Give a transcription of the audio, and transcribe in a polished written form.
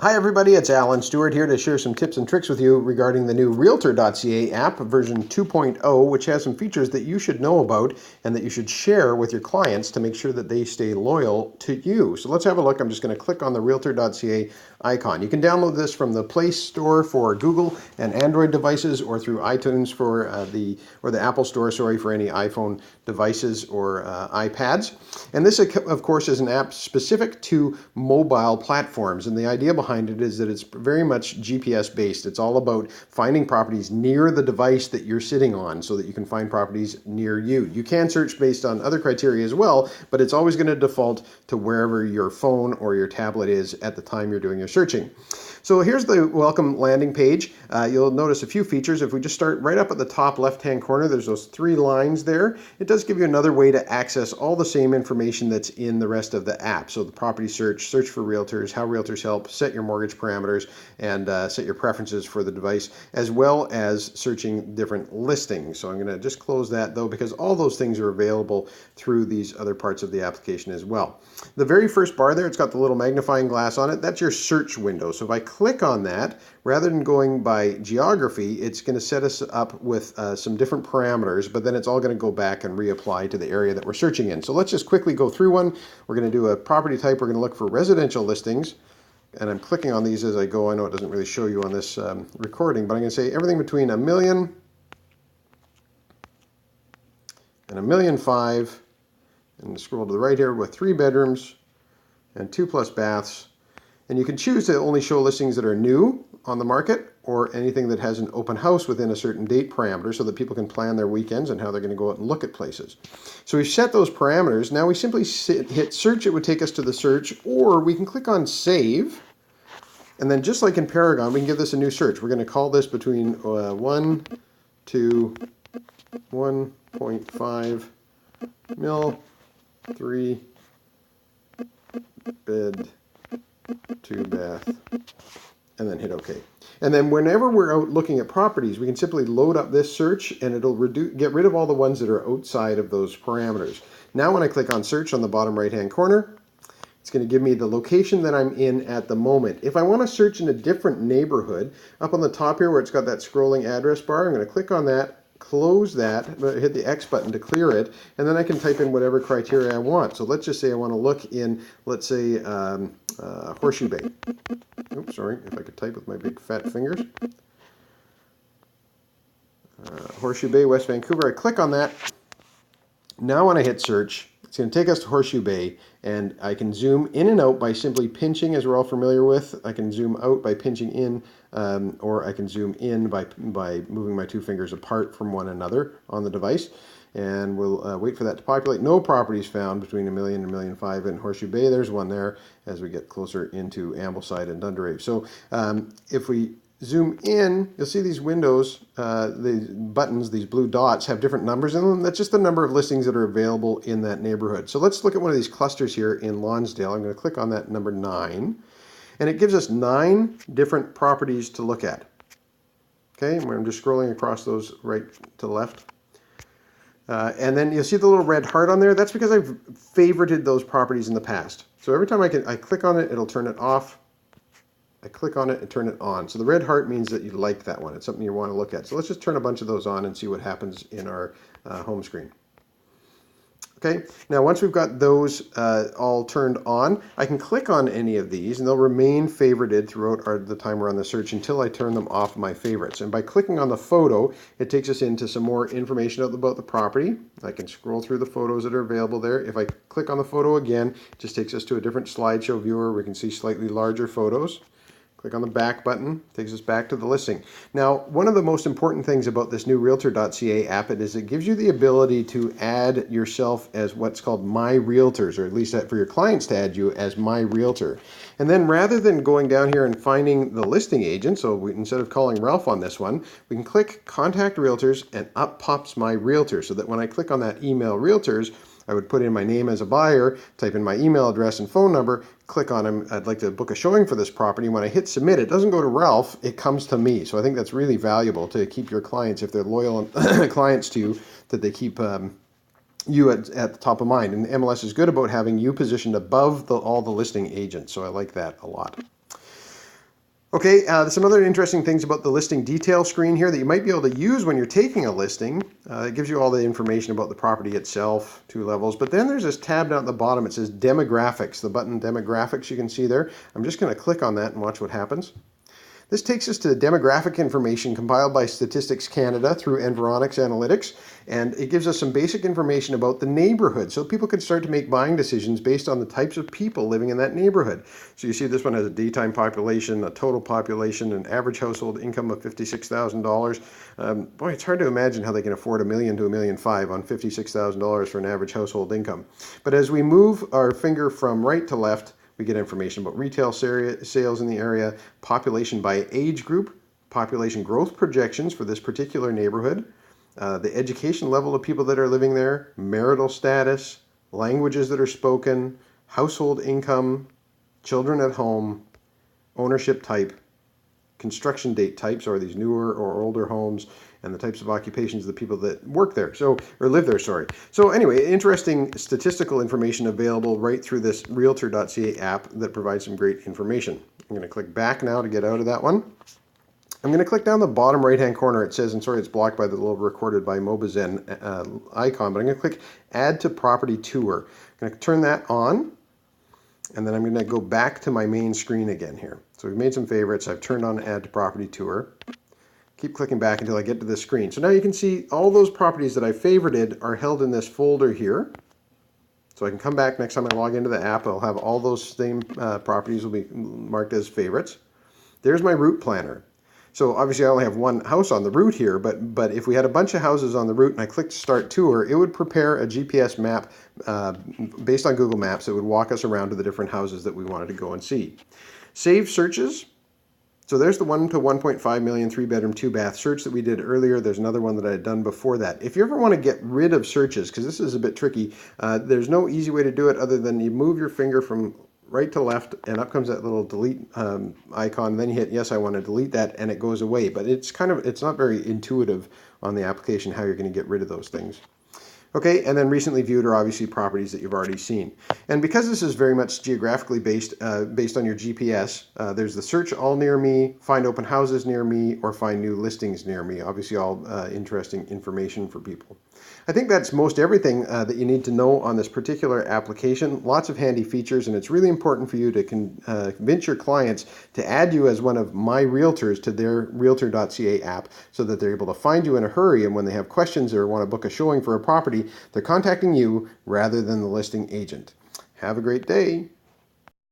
Hi everybody, it's Alan Stewart here to share some tips and tricks with you regarding the new REALTOR.ca app version 2.0, which has some features that you should know about and that you should share with your clients to make sure that they stay loyal to you. So let's have a look. I'm just going to click on the REALTOR.ca icon. You can download this from the Play Store for Google and Android devices, or through iTunes for the Apple Store, for any iPhone devices or iPads. And this, of course, is an app specific to mobile platforms, and the idea behind it is that it's very much GPS based. It's all about finding properties near the device that you're sitting on so that you can find properties near you. You can search based on other criteria as well, but it's always going to default to wherever your phone or your tablet is at the time you're doing your searching. So here's the welcome landing page. You'll notice a few features. If we just start right up at the top left-hand corner, there's those three lines there. It does give you another way to access all the same information that's in the rest of the app. So the property search, search for realtors, how realtors help, set your mortgage parameters, and set your preferences for the device, as well as searching different listings. So I'm going to just close that though, because all those things are available through these other parts of the application as well. The very first bar there, it's got the little magnifying glass on it. That's your search window. So if I click on that, rather than going by geography, it's going to set us up with some different parameters, but then it's all going to go back and reapply to the area that we're searching in. So let's just quickly go through one. We're going to do a property type. We're going to look for residential listings, and I'm clicking on these as I go. I know it doesn't really show you on this recording, but I'm going to say everything between $1 million and $1.5 million, and scroll to the right here with 3 bedrooms and 2+ baths. And you can choose to only show listings that are new on the market, or anything that has an open house within a certain date parameter, so that people can plan their weekends and how they're going to go out and look at places. So we've set those parameters. Now we simply hit search. It would take us to the search, or we can click on save. And then just like in Paragon, we can give this a new search. We're going to call this between 1 to 1.5 mil, 3 bed, 2 bath, and then hit OK. And then whenever we're out looking at properties, we can simply load up this search, and it'll get rid of all the ones that are outside of those parameters. Now when I click on search on the bottom right hand corner, it's going to give me the location that I'm in at the moment. If I want to search in a different neighborhood, up on the top here where it's got that scrolling address bar, I'm going to click on that, close that, hit the X button to clear it, and then I can type in whatever criteria I want. So let's just say I want to look in, let's say, Horseshoe Bay. Oops, sorry, if I could type with my big fat fingers. Horseshoe Bay, West Vancouver. I click on that. Now when I hit search, it's going to take us to Horseshoe Bay, and I can zoom in and out by simply pinching, as we're all familiar with. I can zoom out by pinching in, or I can zoom in by moving my 2 fingers apart from one another on the device. And we'll wait for that to populate. No properties found between $1 million and $1.5 million in Horseshoe Bay. There's one there as we get closer into Ambleside and Dunderave. So if we zoom in, you'll see these windows, the buttons, these blue dots have different numbers in them. That's just the number of listings that are available in that neighborhood. So let's look at one of these clusters here in Lonsdale. I'm going to click on that number 9, and it gives us 9 different properties to look at. Okay, I'm just scrolling across those right to the left. And then you'll see the little red heart on there. That's because I've favorited those properties in the past. So every time I click on it, it'll turn it off. I click on it and turn it on. So the red heart means that you like that one. It's something you want to look at. So let's just turn a bunch of those on and see what happens in our home screen. Okay, now once we've got those all turned on, I can click on any of these, and they'll remain favorited throughout the time we're on the search until I turn them off my favorites. And by clicking on the photo, it takes us into some more information about the property. I can scroll through the photos that are available there. If I click on the photo again, it just takes us to a different slideshow viewer. We can see slightly larger photos. Click on the back button, takes us back to the listing. Now, one of the most important things about this new REALTOR.ca app is it gives you the ability to add yourself as what's called My Realtors, or at least for your clients to add you as My Realtor. And then rather than going down here and finding the listing agent, so instead of calling Ralph on this one, we can click Contact Realtors, and up pops My Realtor, so that when I click on that Email Realtors, I would put in my name as a buyer, type in my email address and phone number, click on them. I'd like to book a showing for this property. When I hit submit, it doesn't go to Ralph, it comes to me. So I think that's really valuable to keep your clients, if they're loyal clients to you, that they keep you at the top of mind. And MLS is good about having you positioned above all the listing agents. So I like that a lot. Okay, there's some other interesting things about the listing detail screen here that you might be able to use when you're taking a listing. It gives you all the information about the property itself, 2 levels. But then there's this tab down at the bottom. It says demographics, the button demographics you can see there. I'm just going to click on that and watch what happens. This takes us to the demographic information compiled by Statistics Canada through Environics Analytics, and it gives us some basic information about the neighborhood so people can start to make buying decisions based on the types of people living in that neighborhood. So you see this one has a daytime population, a total population, an average household income of $56,000. Boy, it's hard to imagine how they can afford $1 million to $1.5 million on $56,000 for an average household income. But as we move our finger from right to left, we get information about retail sales in the area, population by age group, population growth projections for this particular neighborhood, the education level of people that are living there, marital status, languages that are spoken, household income, children at home, ownership type, construction date types, are these newer or older homes, and the types of occupations of the people that work there, or live there, sorry. So anyway, interesting statistical information available right through this REALTOR.ca app that provides some great information. I'm going to click back now to get out of that one. I'm going to click down the bottom right-hand corner. It says, and sorry, it's blocked by the little recorded by Mobizen icon, but I'm going to click Add to Property Tour. I'm going to turn that on, and then I'm going to go back to my main screen again here. So we've made some favorites. I've turned on Add to Property Tour. Keep clicking back until I get to this screen. So now you can see all those properties that I favorited are held in this folder here. So I can come back next time I log into the app. I'll have all those same properties will be marked as favorites. There's my route planner. So obviously I only have one house on the route here, but if we had a bunch of houses on the route and I clicked Start Tour, it would prepare a GPS map based on Google Maps that would walk us around to the different houses that we wanted to go and see. Save searches. So there's the 1 to 1.5 million 3-bedroom 2-bath search that we did earlier. There's another one that I had done before that. If you ever want to get rid of searches, because this is a bit tricky, there's no easy way to do it other than you move your finger from right to left and up comes that little delete icon, and then you hit yes, I want to delete that, and it goes away. But it's not very intuitive on the application how you're going to get rid of those things. Okay, and then recently viewed are obviously properties that you've already seen. And because this is very much geographically based on your GPS, there's the search all near me, find open houses near me, or find new listings near me. Obviously all interesting information for people. I think that's most everything that you need to know on this particular application. Lots of handy features, and it's really important for you to convince your clients to add you as one of my realtors to their Realtor.ca app so that they're able to find you in a hurry, and when they have questions or want to book a showing for a property, they're contacting you rather than the listing agent. Have a great day.